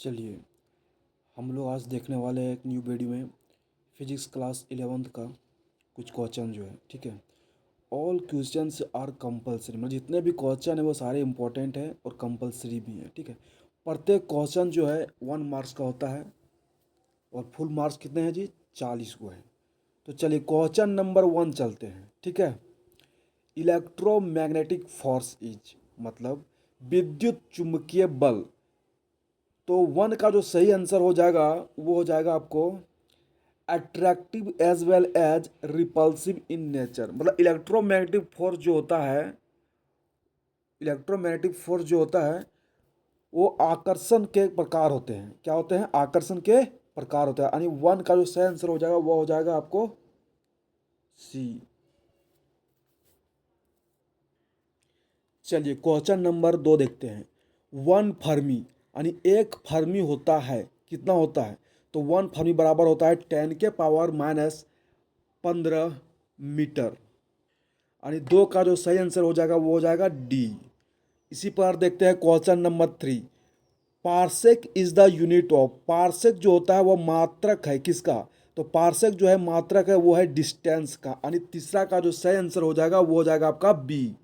चलिए, हम लोग आज देखने वाले हैं एक न्यू वीडियो में फिजिक्स क्लास 11th का कुछ क्वेश्चन जो है, ठीक है। ऑल क्वेश्चंस आर कंपलसरी, मतलब जितने भी क्वेश्चन है वो सारे इंपॉर्टेंट हैं और कंपलसरी भी हैं, ठीक है। प्रत्येक क्वेश्चन जो है 1 मार्क्स का होता है और फुल मार्क्स कितने हैं जी? 40 को है। तो चलिए क्वेश्चन नंबर 1 चलते हैं, ठीक है। इलेक्ट्रोमैग्नेटिक फोर्स इज, मतलब विद्युत चुंबकीय बल। तो 1 का जो सही आंसर हो जाएगा वो हो जाएगा आपको attractive as well as repulsive in nature. मतलब इलेक्ट्रोमैग्नेटिक फोर्स जो होता है वो आकर्षण के प्रकार होते हैं। क्या होते हैं? आकर्षण के प्रकार होते हैं। यानी 1 का जो सही आंसर हो जाएगा वो हो जाएगा आपको सी। चलिए क्वेश्चन नंबर 2 देखते हैं। 1 फर्मी, यानी एक फर्मी होता है, कितना होता है? तो 1 फर्मी बराबर होता है 10⁻⁻15 मीटर। यानी 2 का जो सही आंसर हो जाएगा वो हो जाएगा डी। इसी पर देखते हैं question number 3। Parsec is the unit of, parsec जो होता है वो मात्रक है किसका? तो पार्सेक जो है मात्रक है, वो है डिस्टेंस का। यानी तीसरा का जो सही आंसर हो जाएगा वो हो जाएगा आपका बी।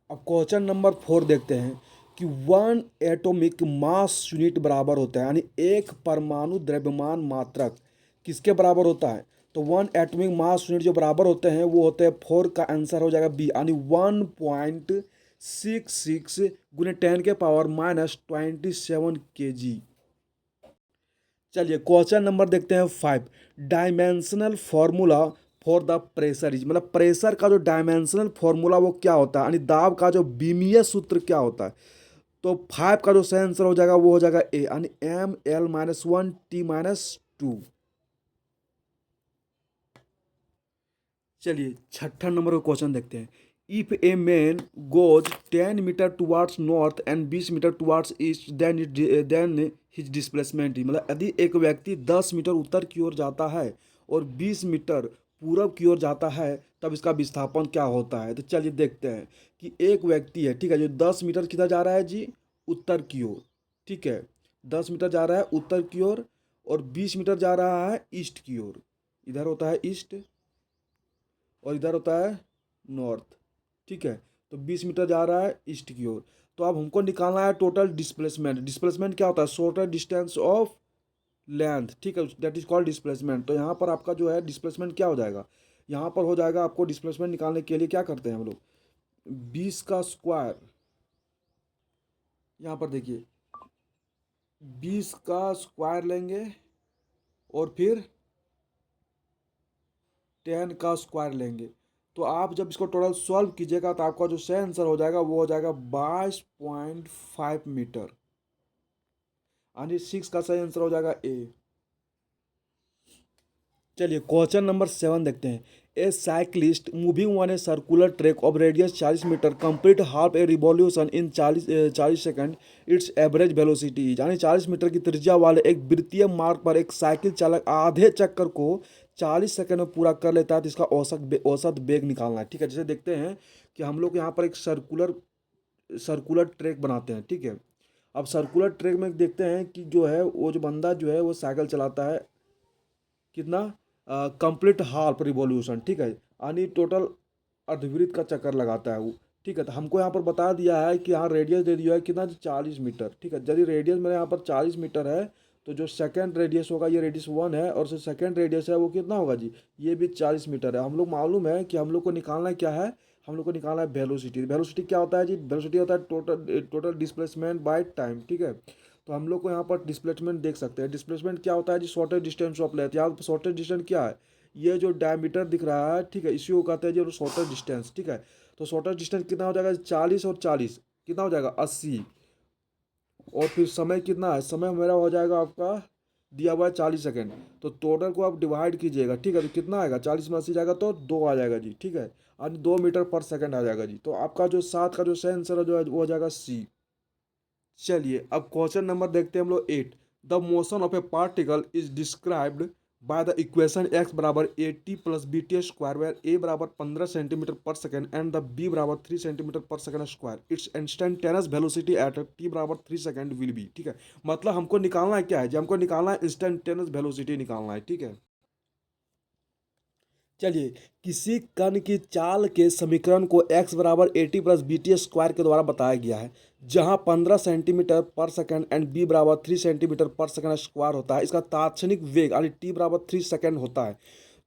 अब क्वेश्चन नंबर 4 देखते हैं कि 1 एटॉमिक मास यूनिट बराबर होता है, यानी एक परमाणु द्रव्यमान मात्रक किसके बराबर होता है? तो 1 एटॉमिक मास यूनिट जो बराबर होते हैं वो होते हैं 4 का आंसर हो जाएगा बी, यानी 1.66 गुने 10⁻⁻27 kg। चलिए क्वेश्चन नंबर देखते हैं 5। Dimensional formula for the pressure is, मतलब प्रेशर का जो डायमेंशनल फॉर्मूला वो क्या होता है, यानी दाब का जो बीमीय सूत्र क्या होता है? तो 5 का जो सही आंसर हो जाएगा वो हो जाएगा ए, यानी ml-1t-2। चलिए छठा नंबर का क्वेश्चन देखते हैं। If a man goes 10 metre towards north and 20 metre towards east then his displacement, मतलब यदि एक व्यक्ति 10 मीटर उत्तर की ओर जाता है और 20 मीटर पूरब की ओर जाता है तब इसका विस्थापन क्या होता है? तो चलिए देखते हैं कि एक व्यक्ति है, ठीक है, जो 10 मीटर किधर जा रहा है जी? उत्तर की ओर, ठीक है। 10 मीटर जा रहा है उत्तर की ओर और 20 मीटर जा रहा है ईस्ट की ओर। इधर होता है ईस्ट और इधर होता है नॉर्थ, ठीक है। तो 20 मीटर जा रहा है ईस्ट की ओर। तो अब हमको निकालना है टोटल डिस्प्लेसमेंट। डिस्प्लेसमेंट क्या होता है? शॉर्टर डिस्टेंस ऑफ लेंथ, ठीक है, दैट इज कॉल्ड डिस्प्लेसमेंट। तो यहाँ पर आपका जो है डिस्प्लेसमेंट क्या हो जाएगा? यहाँ पर हो जाएगा आपको डिस्प्लेसमेंट निकालने के लिए क्या करते हैं हम लोग? 20 का स्क्वायर, यहाँ पर देखिए 20 का स्क्वायर लेंगे और फिर 10 का स्क्वायर लेंगे। तो आप जब इसको टोटल सॉल्व कीजिएगा तो आपका जो सही आंसर हो जाएगा वो हो जाएगा 22.5 मीटर, यानी 6 का सही आंसर हो जाएगा ए। चलिए क्वेश्चन नंबर 7 देखते हैं। A cyclist moving on a circular track of radius 40 metre complete half a revolution in 40 second, its average velocity, यानी 40 मीटर की त्रिज्या वाले एक वृत्तीय मार्ग पर एक साइकिल चालक आधे चक्कर को 40 सेकंड में पूरा कर लेता है, तो इसका औसत वेग निकालना है, ठीक है। जैसे देखते हैं कि हम लोग यहाँ पर एक सर्कुलर सर्कुलर ट्रैक बनाते हैं, ठीक है। अब सर्कुलर ट्रैक में देखते हैं कि जो है वो जो बंदा जो है वो साइकिल चलाता है कितना? कंप्लीट हाफ रिवॉल्यूशन, ठीक है, यानी टोटल अर्धवृत्त का चक्कर लगाता है वो, ठीक है। तो हमको यहाँ पर बता दिया है कि यहाँ रेडियस दे दिया है कितना? 40 मीटर, ठीक है। यदि रेडियस मेरे यहाँ पर 40 मीटर है तो जो सेकंड रेडियस होगा ये रेडियस 1 है और जो सेकंड रेडियस है वो कितना होगा जी? ये भी 40 मीटर है। हम लोग मालूम है कि हम लोग को निकालना क्या है? हम लोग को निकालना है वेलोसिटी। वेलोसिटी क्या होता है जी? वेलोसिटी होता है total total displacement by time, ठीक है। तो हम लोग को यहाँ पर डिस्प्लेसमेंट देख सकते हैं। डिस्प्लेसमेंट क्या होता है जी? Shortest distance of length. यहाँ पर शॉर्टेस्ट डिस्टेंस क्या है? ये जो डायमीटर दिख रहा है, ठीक है, इसी को कहते हैं जो शॉर्टेस्ट डिस्टेंस, ठीक है। तो शॉर्टेस्ट डिस्टेंस कितना हो जाएगा? 40 और 40 कितना हो जाएगा? 80। और फिर समय कितना है? समय मेरा हो जाएगा आपका दिया हुआ है 40 सेकेंड। तो टोटल को आप डिवाइड कीजिएगा, ठीक है, तो कितना आएगा? 40 में 80 जाएगा तो 2 आ जाएगा जी, ठीक है, यानी 2 मीटर पर सेकंड आ जाएगा जी। तो आपका जो 7 का जो सही आंसर है जो है वो हो जाएगा सी। चलिए अब क्वेश्चन नंबर देखते हैं हम लोग 8। The motion of a particle is described by the equation x बराबर 80 plus B T square where a बराबर 15 सेंटीमीटर पर सेकेंड एंड द बी बराबर 3 सेंटीमीटर पर second square its instantaneous velocity at T बराबर 3 सेकेंड विल बी। ठीक है, मतलब हमको निकालना है क्या है जी, हमको निकालना है इंस्टेंटेनियस वेलोसिटी निकालना है। ठीक है, चलिए, किसी कण की चाल के समीकरण को x बराबर 80 प्लस बी टी स्क्वायर के द्वारा बताया गया है, जहां 15 सेंटीमीटर पर सेकंड एंड b बराबर 3 सेंटीमीटर पर सेकंड स्क्वायर होता है। इसका तात्क्षणिक वेग यानी t बराबर 3 सेकंड होता है।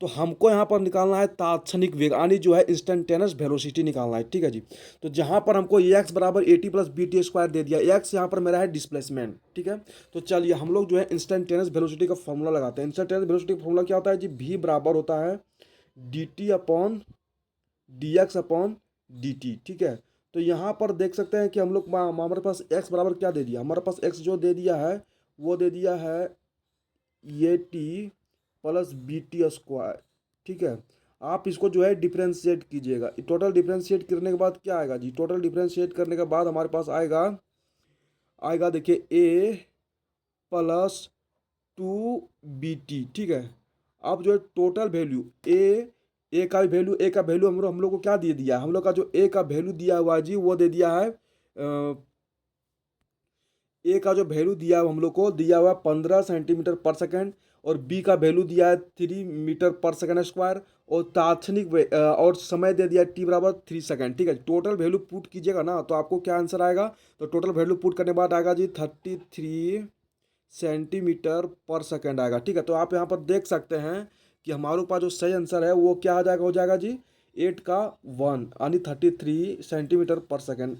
तो हमको यहाँ पर निकालना है तात्क्षणिक वेग यानी जो है इंस्टेंटेनियस वेलोसिटी निकालना है। ठीक है जी, तो जहाँ पर हमको x बराबर 80 प्लस बी टी स्क्वायर दे दिया, x यहाँ पर मेरा है डिस्प्लेसमेंट। ठीक है, तो चलिए हम लोग जो है इंस्टेंटेनियस वेलोसिटी का फॉर्मूला लगाते हैं। इंस्टेंटेनियस वेलोसिटी का फॉर्मूला क्या होता है जी, v बराबर होता है D T upon D x upon D T. ठीक है, तो यहाँ पर देख सकते हैं कि हम लोग हमारे पास x बराबर क्या दे दिया, हमारे पास x जो दे दिया है वो दे दिया है ये T plus B T square. ठीक है, आप इसको जो है डिफ्रेंशिएट कीजिएगा। टोटल डिफ्रेंशिएट करने के बाद क्या आएगा जी, टोटल डिफ्रेंशिएट करने के बाद हमारे पास आएगा आएगा देखिए ए प्लस टू बी टी। ठीक है, अब जो है टोटल वैल्यू ए का वैल्यू हम लोग को क्या दे दिया है, हम लोग का जो ए का वैल्यू दिया हुआ है जी वो दे दिया है ए का जो वैल्यू दिया है हम लोग को दिया हुआ है 15 सेंटीमीटर पर सेकेंड और बी का वैल्यू दिया है 3 मीटर पर सेकेंड स्क्वायर और तात्क्षणिक और समय दे दिया टी बराबर 3 सेकेंड। ठीक है, टोटल वैल्यू पुट कीजिएगा ना तो आपको क्या आंसर आएगा, तो टोटल वैल्यू पुट करने के बाद आएगा जी 33 सेंटीमीटर पर सेकेंड आएगा। ठीक है, तो आप यहाँ पर देख सकते हैं कि हमारे पास जो सही आंसर है वो क्या आ जाएगा, हो जाएगा जी 8 का 1 यानी 33 सेंटीमीटर पर सेकेंड।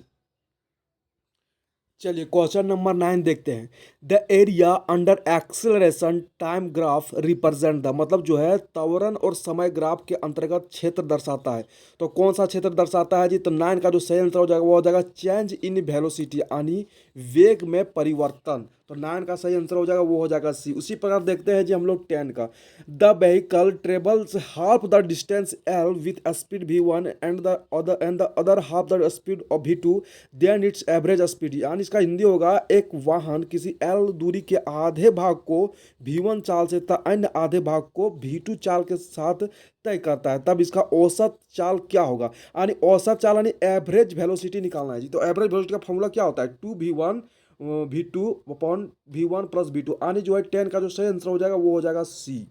चलिए क्वेश्चन नंबर 9 देखते हैं। The area under acceleration time graph represent the, मतलब जो है त्वरण और समय ग्राफ के अंतर्गत क्षेत्र दर्शाता है। तो कौन सा क्षेत्र दर्शाता है जी, तो 9 का जो सही आंसर हो जाएगा वो हो जाएगा चेंज इन वेलोसिटी यानी वेग में परिवर्तन। तो 9 का सही आंसर हो जाएगा वो हो जाएगा सी। उसी प्रकार देखते हैं जी हम लोग 10 का। The vehicle travels half the distance L with speed v1 and the other half the speed of v2 then its average speed, यानी इसका हिंदी होगा एक वाहन किसी एल दूरी के आधे भाग को v1 चाल से तथा अन्य आधे भाग को v2 चाल के साथ तय करता है, तब इसका औसत चाल क्या होगा। यानी औसत चाल यानी एवरेज वेलोसिटी निकालना है जी। तो एवरेज वेलोसिटी का फॉर्मूला क्या होता है, 2v1 v2 upon v1 plus v2 यानी जो है 10 का जो सही आंसर हो जाएगा वो हो जाएगा सी।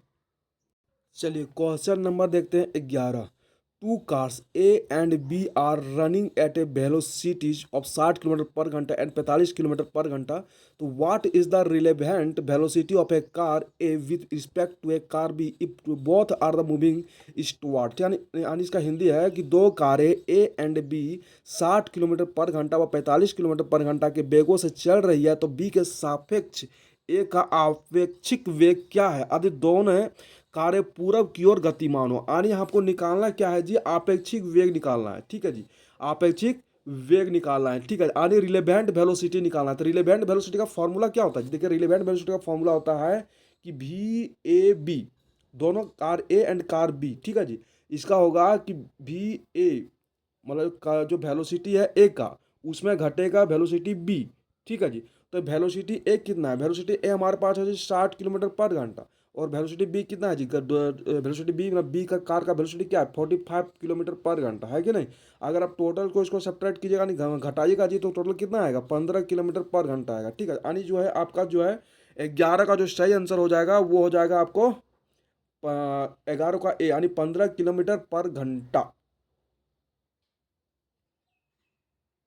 चलिए क्वेश्चन नंबर देखते हैं 11। Two cars A and B are running at a velocities of 60 kilometre per घंटा एंड 45 किलोमीटर पर घंटा। तो what is the relevant velocity of a car A with respect to a car B if both are the moving eastward. यानी इसका हिंदी है कि दो कारें ए and B 60 kilometre per घंटा व 45 किलोमीटर पर घंटा के वेगों से चल रही है, तो बी के सापेक्ष ए का आपेक्षिक वेग क्या है। यदि दोनों कारें पूरब की ओर गतिमान हो, यानी आपको निकालना क्या है जी, आपेक्षिक वेग निकालना है। ठीक है जी, आपेक्षिक वेग निकालना है। ठीक है, यानी रिलेवेंट वेलोसिटी निकालना है। तो रिलेवेंट वेलोसिटी का फॉर्मूला क्या होता है, देखिए रिलेवेंट वेलोसिटी का फॉर्मूला होता है कि वी ए बी, दोनों car A and car B. ठीक है जी, इसका होगा कि वी ए मतलब का जो वेलोसिटी है ए का उसमें घटेगा वेलोसिटी बी। ठीक है जी, तो वेलोसिटी ए कितना है, वेलोसिटी ए हमारे पास है जी 60 किलोमीटर पर घंटा और वेलोसिटी बी कितना है जी, वेलोसिटी बी मतलब बी का कार का वेलोसिटी क्या है 45 किलोमीटर पर घंटा है कि नहीं। अगर आप टोटल को इसको सब्ट्रैक्ट कीजिएगा नहीं घटाइएगा जी तो टोटल कितना आएगा 15 किलोमीटर पर घंटा आएगा। ठीक है, यानी जो है आपका जो है 11 का जो सही आंसर हो जाएगा वो हो जाएगा आपको 11 का ए यानी 15 किलोमीटर पर घंटा।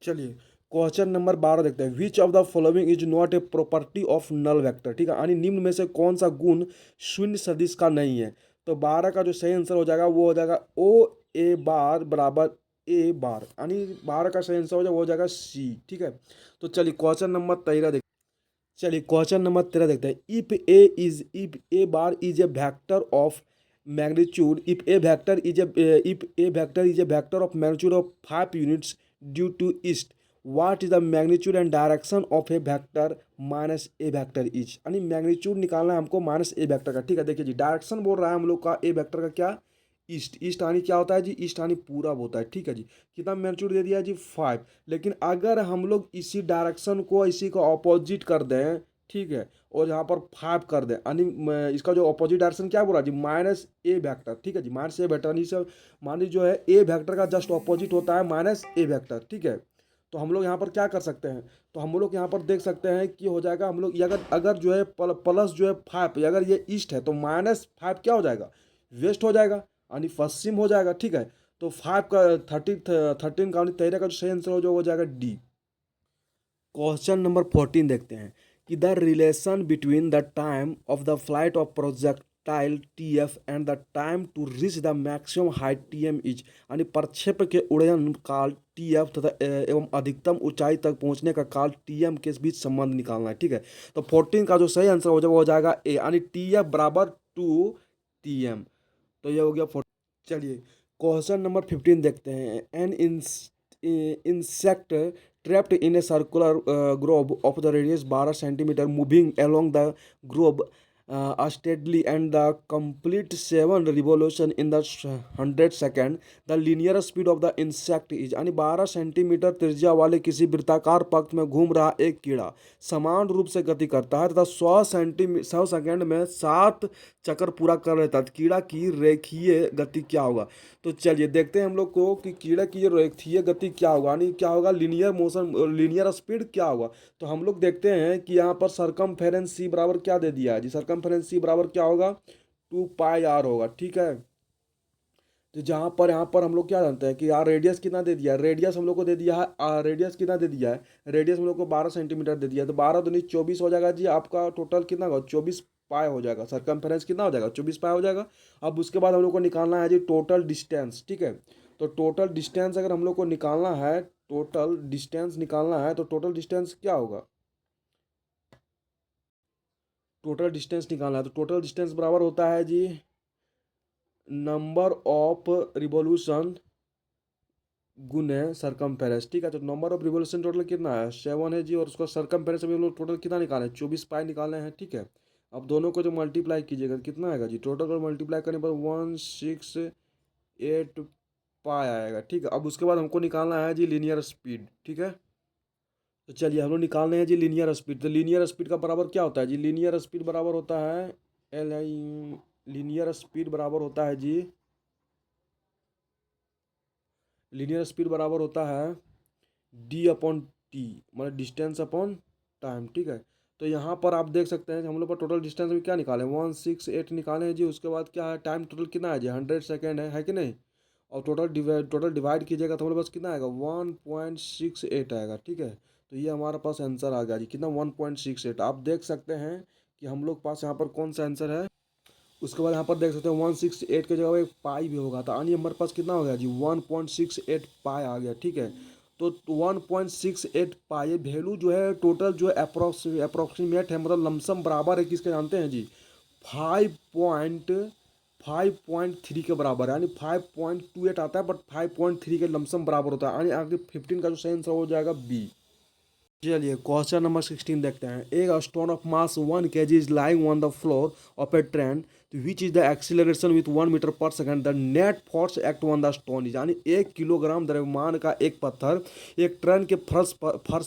चलिए क्वेश्चन नंबर 12 देखते हैं। Which of the following is not a property of null vector. ठीक है, यानी निम्न में से कौन सा गुण शून्य सदिश का नहीं है। तो 12 का जो सही आंसर हो जाएगा वो हो जाएगा ओ ए बार बराबर ए बार, यानी 12 का सही आंसर हो जाएगा वो हो जाएगा सी। ठीक है, तो चलिए क्वेश्चन नंबर 13 देखते हैं। चलिए क्वेश्चन नंबर 13 देखते हैं। If A bar is a vector of magnitude if A vector is a vector of magnitude of 5 units due to east, what is the magnitude and direction of A vector minus A vector is, यानी magnitude निकालना है हमको minus A vector का। ठीक है, देखिए जी direction बोल रहा है हम लोग का ए वेक्टर का क्या, ईस्ट। ईस्ट यानी क्या होता है जी, ईस्ट यानी पूरब होता है। ठीक है जी, कितना मैग्नीट्यूड दे दिया है जी 5। लेकिन अगर हम लोग इसी डायरेक्शन को इसी को अपोजिट कर दें, ठीक है, और यहाँ पर 5 कर दें, यानी इसका जो अपोजिट डायरेक्शन क्या बोला जी, माइनस ए वेक्टर, ठीक है जी, माइनस ए वेक्टर, यानी सब मान लीजिए जो है ए वेक्टर का जस्ट अपोजिट होता है माइनस ए वेक्टर, ठीक है। तो हम लोग यहाँ पर क्या कर सकते हैं, तो हम लोग यहाँ पर देख सकते हैं कि हो जाएगा हम लोग ये अगर अगर जो है प्लस जो है 5, अगर ये ईस्ट है तो -5 क्या हो जाएगा, वेस्ट हो जाएगा, यानी पश्चिम हो जाएगा, ठीक है। तो 5 का 13 का यानी 13 का जो सही आंसर हो जाएगा डी। क्वेश्चन नंबर 14 देखते हैं कि the relation between the time of the flight of projectile TF and the time to reach the maximum height TM is, यानी प्रक्षेप के उड़न काल TF तथा एवं अधिकतम ऊंचाई तक पहुंचने का काल TM के बीच संबंध निकालना है, ठीक है। तो 14 का जो सही आंसर हो जाएगा ए, यानी TF बराबर 2 TM। तो ये हो गया 14। चलिए क्वेश्चन नंबर 15 देखते हैं। An insect trapped in a circular globe of the radius 12 centimeter moving along the globe steadily and the complete 7 revolution in the 100 second. The linear speed of the insect is, यानी 12 centimetre त्रिज्या वाले किसी वृत्ताकार पथ में घूम रहा एक कीड़ा समान रूप से गति करता है तथा 100 सेकंड में 7 चक्कर पूरा कर लेता है। कीड़ा की रेखीय गति क्या होगा। तो चलिए देखते हैं हम लोग को कि कीड़ा की रेखीय गति क्या होगा, यानी क्या होगा, लीनियर मोशन, लीनियर स्पीड क्या होगा। तो हम लोग देखते हैं कि यहाँ पर सरकमफेरेंस C बराबर क्या दे दिया है जी, सरकमफेरेंस C बराबर क्या होगा, 2πr होगा, ठीक है। तो जहाँ पर यहाँ पर हम लोग क्या जानते हैं कि यार रेडियस कितना दे दिया है, रेडियस हम लोग को दे दिया है, रेडियस कितना दे दिया है, रेडियस हम लोग को 12 सेंटीमीटर दे दिया है। तो 12 दूनी 24 हो जाएगा जी, आपका टोटल कितना होगा, 24 पाई हो जाएगा, सरकमफेरेंस कितना हो जाएगा, 24 पाई हो जाएगा। अब उसके बाद हम लोग को निकालना है जी टोटल डिस्टेंस, ठीक है। तो टोटल डिस्टेंस अगर हम लोग को निकालना है, टोटल डिस्टेंस निकालना है, तो टोटल डिस्टेंस क्या होगा, टोटल डिस्टेंस निकालना है तो टोटल डिस्टेंस बराबर होता है जी नंबर ऑफ रिवॉल्यूशन गुने सरकमफेरेंस, ठीक है। तो नंबर ऑफ रिवॉल्यूशन टोटल कितना है, 7 है जी, और उसका सरकमफेरेंस भी हम लोग टोटल कितना निकाले हैं, 24 पाई निकाले हैं, ठीक है। अब दोनों को जो मल्टीप्लाई कीजिएगा कितना आएगा जी, टोटल को मल्टीप्लाई करने पर 168 पाई आएगा, ठीक है। अब उसके बाद हमको निकालना है जी लीनियर स्पीड, ठीक है। तो चलिए हम लोग निकालने हैं जी लीनियर स्पीड। तो लीनियर स्पीड का बराबर क्या होता है जी, लीनियर स्पीड बराबर होता है लीनियर स्पीड बराबर होता है जी, लीनियर स्पीड बराबर होता है D/T, मतलब डिस्टेंस अपॉन टाइम, ठीक है। तो यहाँ पर आप देख सकते हैं हम लोग पर टोटल डिस्टेंस में क्या निकाले, 168 निकाले हैं जी। उसके बाद क्या है, टाइम टोटल कितना है जी, 100 सेकेंड है कि नहीं। और टोटल डिवाइड कीजिएगा तो हमारे पास कितना आएगा, 1.68 आएगा, ठीक है। तो ये हमारे पास आंसर आ गया जी, कितना, 1.68। आप देख सकते हैं कि हम लोग पास यहाँ पर कौन सा आंसर है। उसके बाद यहाँ पर देख सकते हैं 168 की जगह एक पाई भी होगा, तो यानी हमारे पास कितना हो गया जी, 1.68 पाई आ गया, ठीक है। तो 1.68 पाई वैल्यू जो है टोटल जो है अप्रोक्सीमेट है, मतलब लमसम बराबर है किसके जानते हैं जी, 5.3 के बराबर है, यानी 5.28 आता है, बट 5.3 के लमसम बराबर होता है, यानी आगे 15 का जो सही आंसर हो जाएगा बी। चलिए क्वेश्चन नंबर 16 देखते हैं। एक stone of mass 1 kg is lying on the floor of a train which is the acceleration with 1 metre per second, the net force act on the stone is, यानी 1 kilogram द्रव्यमान का एक पत्थर एक train के फर्श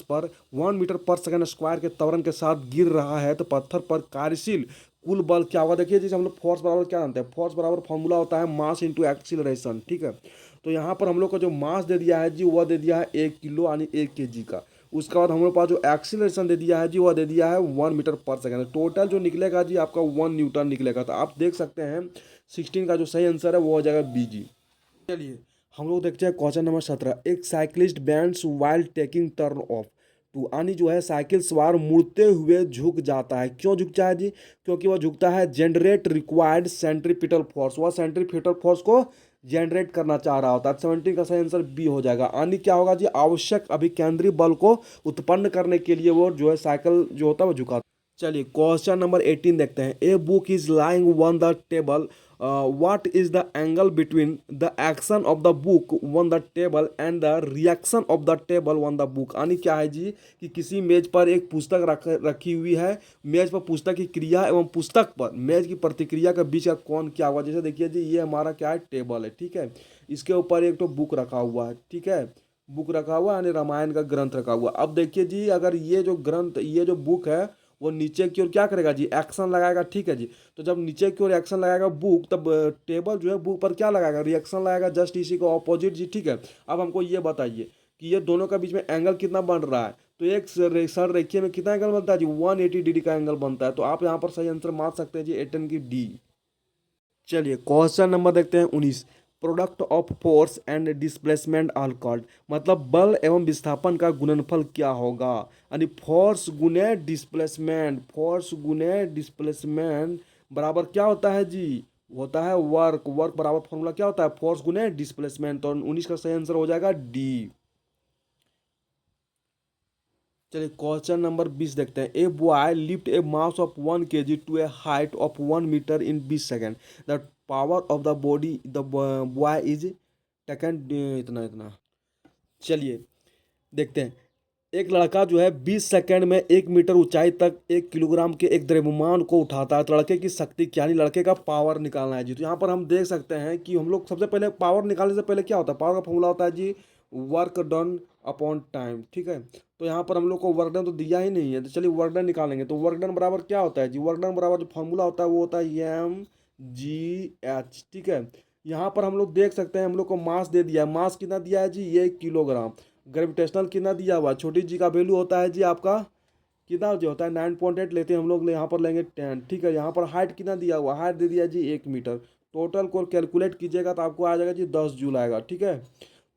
पर 1 मीटर पर सेकंड स्क्वायर के त्वरण के साथ गिर रहा है, तो पत्थर पर कार्यशील कुल बल क्या होगा। देखिए जैसे हम लोग फोर्स बराबर क्या जानते हैं, फोर्स बराबर फॉर्मूला होता है मास इंटू एक्सीलरेशन, ठीक है। तो यहाँ पर हम लोग को जो मास दे दिया है जी वह दे दिया है 1 किलो यानी 1 kg का। उसके बाद हम लोग पास जो एक्सीलरेशन दे दिया है जी वह दे दिया है 1 मीटर पर सेकंड। टोटल जो निकलेगा जी आपका 1 न्यूटन निकलेगा। तो आप देख सकते हैं 16 का जो सही आंसर है वो हो जाएगा बी जी। चलिए हम लोग देखते हैं क्वेश्चन नंबर 17। एक cyclist bends while taking turn off to, यानी जो है साइकिल सवार मुड़ते हुए झुक जाता है। क्यों झुकता है जी, क्योंकि वह झुकता है जनरेट रिक्वायर्ड सेंट्रीपिटल फोर्स, वह सेंट्रीपिटल फोर्स को जनरेट करना चाह रहा होता है। 17 का सही आंसर बी हो जाएगा। यानी क्या होगा जी, आवश्यक अभिकेंद्री बल को उत्पन्न करने के लिए वो जो है साइकिल जो होता है वो झुका। चलिए क्वेश्चन नंबर 18 देखते हैं। A book is lying on the table, what is the angle between the action of the book on the table and the reaction of the table on the book. यानी क्या है जी कि किसी मेज पर एक पुस्तक रखी हुई है, मेज पर पुस्तक की क्रिया एवं पुस्तक पर मेज की प्रतिक्रिया के बीच का कौन क्या हुआ। जैसे देखिए जी ये हमारा क्या है, टेबल है, ठीक है। इसके ऊपर एक तो बुक रखा हुआ है, ठीक है, बुक रखा हुआ यानी रामायण का ग्रंथ रखा हुआ। अब देखिए जी अगर ये जो ग्रंथ, ये जो बुक है वो नीचे की ओर क्या करेगा जी, एक्शन लगाएगा, ठीक है जी। तो जब नीचे की ओर एक्शन लगाएगा बुक, तब टेबल जो है बुक पर क्या लगाएगा, रिएक्शन लगाएगा, जस्ट इसी को ऑपोजिट जी, ठीक है। अब हमको ये बताइए कि ये दोनों का बीच में एंगल कितना बन रहा है। तो एक सर रेखीय में कितना एंगल बनता है जी, 180 डिग्री का एंगल बनता है। तो आप यहाँ पर सही आंसर मान सकते हैं जी, 18 की डी। चलिए क्वेश्चन नंबर देखते हैं 19। Product of force and displacement are called, मतलब बल एवं विस्थापन का गुणनफल क्या होगा, यानी फोर्स गुने डिस्प्लेसमेंट बराबर क्या होता है जी, होता है वर्क। वर्क बराबर फॉर्मूला क्या होता है, फोर्स गुने डिस्प्लेसमेंट। तो 19 का सही आंसर हो जाएगा डी। चलिए क्वेश्चन नंबर 20 देखते हैं। A boy lift a mass of 1 kg to a height of 1 metre in 20 second. The power of the body the boy is taken, इतना इतना। चलिए देखते हैं। एक लड़का जो है 20 सेकंड में 1 मीटर ऊंचाई तक 1 किलोग्राम के एक द्रव्यमान को उठाता है। तो लड़के की शक्ति क्या, यानी लड़के का पावर निकालना है जी। तो यहाँ पर हम देख सकते हैं कि हम लोग सबसे पहले पावर निकालने से पहले क्या होता है, पावर का फॉर्मूला होता है जी वर्क डन अपॉन टाइम, ठीक है। तो यहाँ पर हम लोग को वर्क डन तो दिया ही नहीं है, तो चलिए वर्क डन निकालेंगे। तो वर्क डन बराबर क्या होता है जी, वर्क डन बराबर जो फॉर्मूला होता है वो होता है mgh, ठीक है। यहाँ पर हम लोग देख सकते हैं हम लोग को मास दे दिया है। मास कितना दिया है जी, ये किलोग्राम। ग्रेविटेशनल कितना दिया हुआ, छोटी जी का वैल्यू होता है जी आपका कितना जो होता है 9.8 लेते हैं हम लोग, यहाँ पर लेंगे 10, ठीक है। यहाँ पर हाइट कितना दिया हुआ, हाइट दे दिया जी 1 मीटर। टोटल को कैलकुलेट कीजिएगा तो आपको आ जाएगा जी 10 जूल आएगा, ठीक है।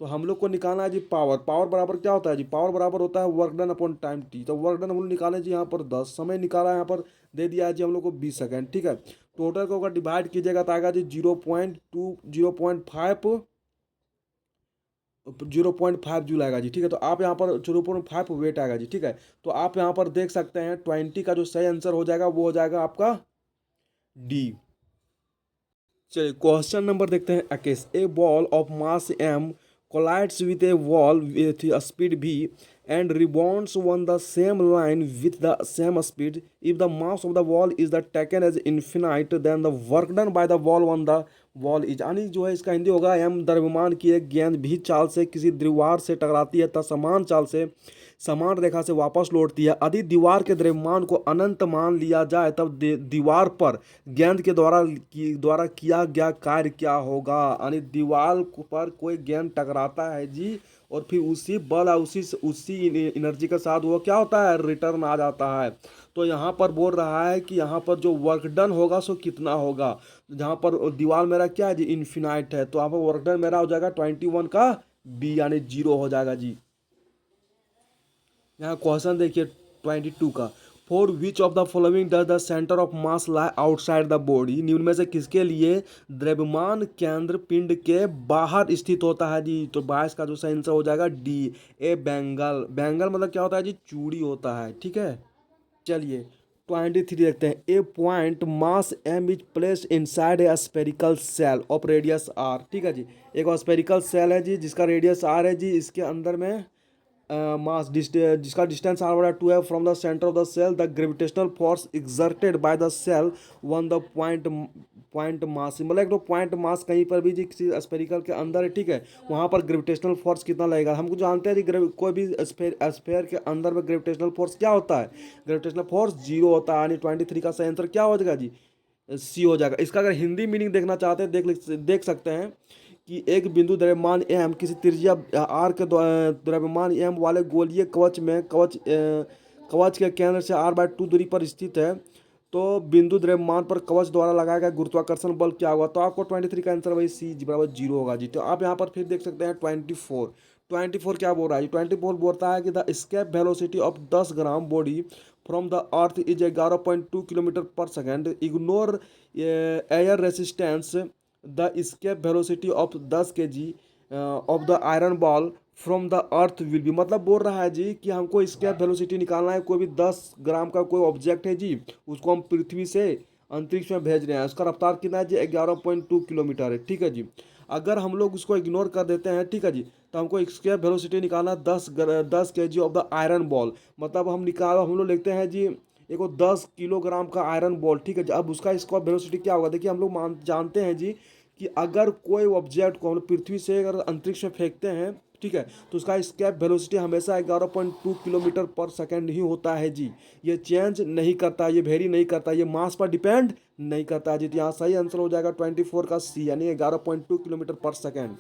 तो हम लोग को निकालना है जी पावर। पावर बराबर क्या होता है जी, पावर बराबर होता है work done upon time T. तो वर्क डन हम लोग निकालें जी यहाँ पर 10, समय निकाला यहाँ पर दे दिया है जी हम लोग को 20 सेकेंड, ठीक है। टोटल को अगर डिवाइड कीजिएगा तो आएगा जी 0.5 जूल आएगा जी, ठीक है। तो आप यहाँ पर 0.5 वेट आएगा जी, ठीक है। तो आप यहाँ पर देख सकते हैं 20 का जो सही आंसर हो जाएगा वो हो जाएगा आपका डी। चलिए क्वेश्चन नंबर देखते हैं 21। A ball of mass m collides with a wall with a speed v and rebounds on the same line with the same speed. If the mass of the wall is the taken as infinite, then the work done by the wall on the wall is, यानी जो है इसका हिंदी होगा m द्रव्यमान की एक गेंद भी चाल से किसी दीवार से टकराती है तथा समान चाल से समान रेखा से वापस लौटती है। यदि दीवार के द्रव्यमान को अनंत मान लिया जाए तब दीवार पर गेंद के द्वारा किया गया कार्य क्या होगा, यानी दीवार पर कोई गेंद टकराता है जी और फिर उसी बल और उसी एनर्जी के साथ वो क्या होता है, रिटर्न आ जाता है। तो यहाँ पर बोल रहा है कि यहाँ पर जो वर्क डन होगा सो कितना होगा। जहाँ पर दीवार मेरा क्या है जी, इन्फिनाइट है। तो यहाँ पर वर्क डन मेरा हो जाएगा 21 का बी, यानी 0 हो जाएगा जी। यहाँ क्वेश्चन देखिए 22 का। For which of the following does the centre of mass lie outside the body, निम्न में से किसके लिए द्रव्यमान केंद्र पिंड के बाहर स्थित होता है जी। तो 22 का जो सही आंसर हो जाएगा डी, ए बैंगल। बैंगल मतलब क्या होता है जी, चूड़ी होता है, ठीक है। चलिए 23 देखते हैं। A point mass m is placed inside a spherical shell of radius r, ठीक है जी। एक स्पेरिकल सेल है जी जिसका रेडियस आर है जी, इसके अंदर में मास जिसका डिस्टेंस आर बटा 2 है from the centre of the cell. The gravitational force exerted by the cell one the point mass, मतलब एक तो पॉइंट मास कहीं पर भी जी किसी स्पेरिकल के अंदर है, ठीक है। वहाँ पर ग्रेविटेशनल फोर्स कितना लगेगा, हमको जानते हैं जी कोई भी स्फेयर के अंदर में ग्रेविटेशनल फोर्स क्या होता है, ग्रेविटेशनल फोर्स 0 होता है। यानी 23 का सही आंसर क्या हो जाएगा जी, सी हो जाएगा। इसका अगर हिंदी मीनिंग देखना चाहते हैं देख सकते हैं कि एक बिंदु द्रव्यमान एम किसी त्रिज्या आर के द्रव्यमान एम वाले गोलीय कवच के केंद्र से r/2 दूरी पर स्थित है। तो बिंदु द्रव्यमान पर कवच द्वारा लगाया गया गुरुत्वाकर्षण बल क्या होगा। तो आपको 23 का आंसर वही सी बराबर 0 होगा जी। तो आप यहाँ पर फिर देख सकते हैं 24 क्या बोल रहा है, 24 बोलता है कि the escape velocity of 10 gram body from the earth is 11.2 kilometre per second. Ignore air resistance the escape velocity of 10 kg of the iron ball from the earth will be, मतलब बोल रहा है जी कि हमको escape velocity निकालना है। कोई भी 10 ग्राम का कोई ऑब्जेक्ट है जी, उसको हम पृथ्वी से अंतरिक्ष में भेज रहे हैं, उसका रफ्तार कितना है जी 11.2 किलोमीटर है, ठीक है जी। अगर हम लोग उसको इग्नोर कर देते हैं, ठीक है जी, तो हमको escape velocity निकालना 10 kg of the iron ball, मतलब हम लोग लिखते हैं जी एक 10 किलोग्राम का आयरन बॉल, ठीक है। अब उसका स्क्वायर वेलोसिटी क्या होगा, देखिए हम लोग जानते हैं जी कि अगर कोई ऑब्जेक्ट को हम पृथ्वी से अगर अंतरिक्ष में फेंकते हैं, ठीक है, तो उसका एस्केप वेलोसिटी हमेशा 11.2 किलोमीटर पर सेकेंड ही होता है जी। ये चेंज नहीं करता, ये वेरी नहीं करता, ये मास पर डिपेंड नहीं करता जी। तो यहाँ सही आंसर हो जाएगा 24 का सी, यानी 11.2 किलोमीटर पर सेकेंड।